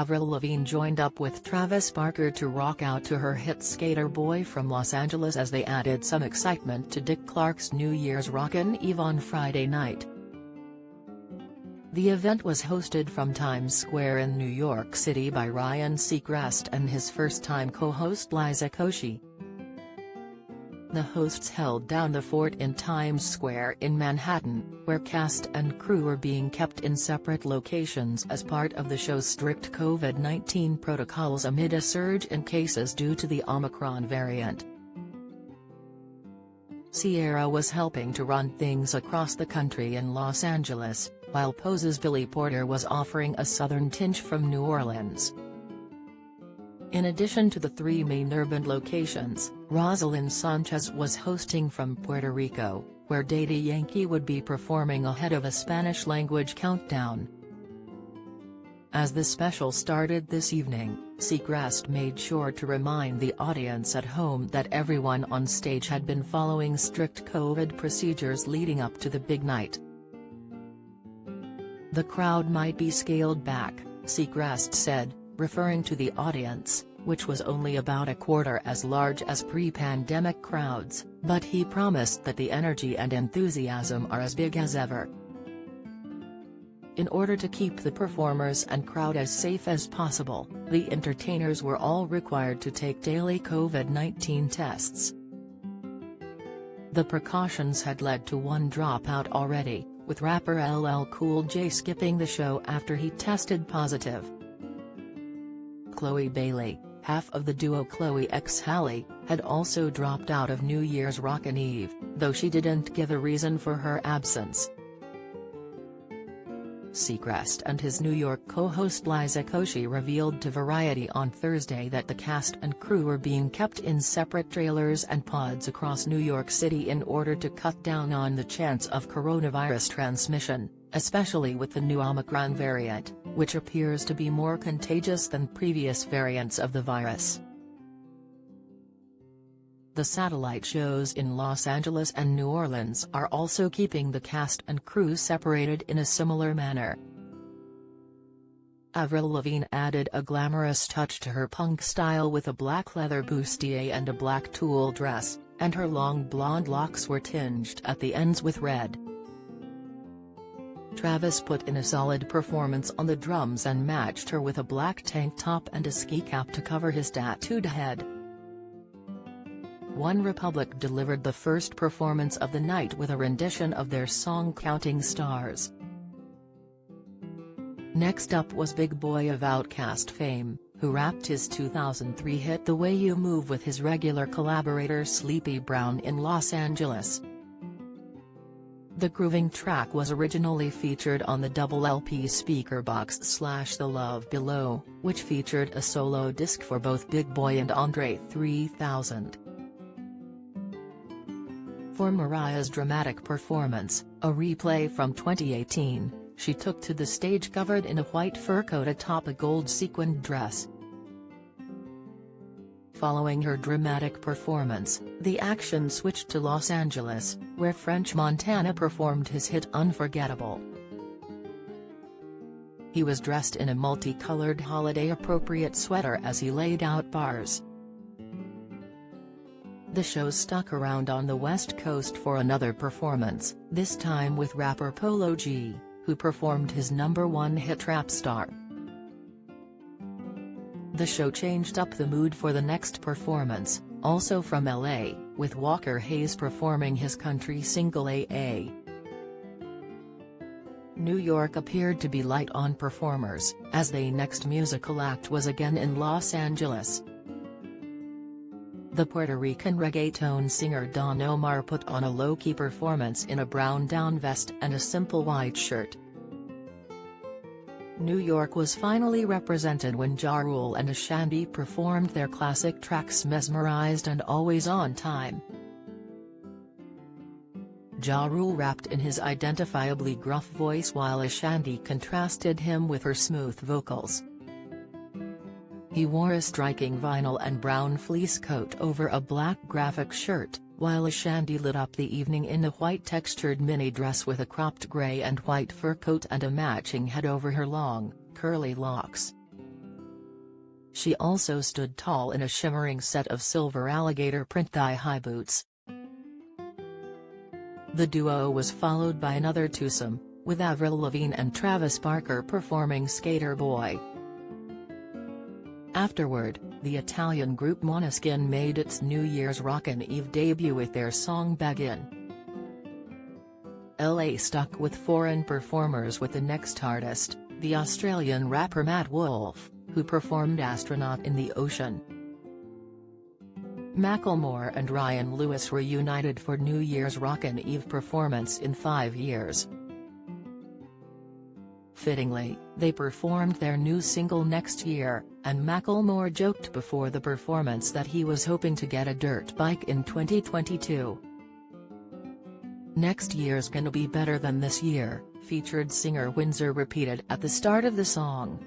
Avril Lavigne joined up with Travis Barker to rock out to her hit Skater Boy from Los Angeles as they added some excitement to Dick Clark's New Year's Rockin' Eve on Friday night. The event was hosted from Times Square in New York City by Ryan Seacrest and his first-time co-host Liza Koshy. The hosts held down the fort in Times Square in Manhattan, where cast and crew were being kept in separate locations as part of the show's strict COVID-19 protocols amid a surge in cases due to the Omicron variant. Ciara was helping to run things across the country in Los Angeles, while Pose's Billy Porter was offering a southern tinge from New Orleans. In addition to the three main urban locations, Rosalyn Sanchez was hosting from Puerto Rico, where Daddy Yankee would be performing ahead of a Spanish-language countdown. As the special started this evening, Seacrest made sure to remind the audience at home that everyone on stage had been following strict COVID procedures leading up to the big night. The crowd might be scaled back, Seacrest said, referring to the audience, which was only about a quarter as large as pre-pandemic crowds, but he promised that the energy and enthusiasm are as big as ever. In order to keep the performers and crowd as safe as possible, the entertainers were all required to take daily COVID-19 tests. The precautions had led to one dropout already, with rapper LL Cool J skipping the show after he tested positive. Chloe Bailey, half of the duo Chloe x Halle, had also dropped out of New Year's Rockin' Eve, though she didn't give a reason for her absence. Seacrest and his New York co-host Liza Koshy revealed to Variety on Thursday that the cast and crew were being kept in separate trailers and pods across New York City in order to cut down on the chance of coronavirus transmission, especially with the new Omicron variant, which appears to be more contagious than previous variants of the virus. The satellite shows in Los Angeles and New Orleans are also keeping the cast and crew separated in a similar manner. Avril Lavigne added a glamorous touch to her punk style with a black leather bustier and a black tulle dress, and her long blonde locks were tinged at the ends with red. Travis put in a solid performance on the drums and matched her with a black tank top and a ski cap to cover his tattooed head. OneRepublic delivered the first performance of the night with a rendition of their song Counting Stars. Next up was Big Boy of Outkast fame, who rapped his 2003 hit The Way You Move with his regular collaborator Sleepy Brown in Los Angeles. The grooving track was originally featured on the double LP Speakerboxx / The Love Below, which featured a solo disc for both Big Boy and Andre 3000. For Mariah's dramatic performance, a replay from 2018, she took to the stage covered in a white fur coat atop a gold sequined dress. Following her dramatic performance, the action switched to Los Angeles, where French Montana performed his hit Unforgettable. He was dressed in a multicolored holiday-appropriate sweater as he laid out bars. The show stuck around on the West Coast for another performance, this time with rapper Polo G, who performed his #1 hit Rap Star. The show changed up the mood for the next performance, also from LA, with Walker Hayes performing his country single AA. New York appeared to be light on performers, as their next musical act was again in Los Angeles. The Puerto Rican reggaeton singer Don Omar put on a low-key performance in a brown down vest and a simple white shirt. New York was finally represented when Ja Rule and Ashanti performed their classic tracks Mesmerized and Always on Time. Ja Rule rapped in his identifiably gruff voice while Ashanti contrasted him with her smooth vocals. He wore a striking vinyl and brown fleece coat over a black graphic shirt, while Ashanti lit up the evening in a white textured mini dress with a cropped gray and white fur coat and a matching head over her long, curly locks. She also stood tall in a shimmering set of silver alligator print thigh-high boots. The duo was followed by another twosome, with Avril Lavigne and Travis Barker performing Skater Boy. Afterward, the Italian group Måneskin made its New Year's Rockin' Eve debut with their song Begin. LA stuck with foreign performers with the next artist, the Australian rapper Matt Wolf, who performed Astronaut in the Ocean. Macklemore and Ryan Lewis reunited for New Year's Rockin' Eve performance in 5 years. Fittingly, they performed their new single next year, and Macklemore joked before the performance that he was hoping to get a dirt bike in 2022. "Next year's gonna be better than this year," featured singer Windsor repeated at the start of the song.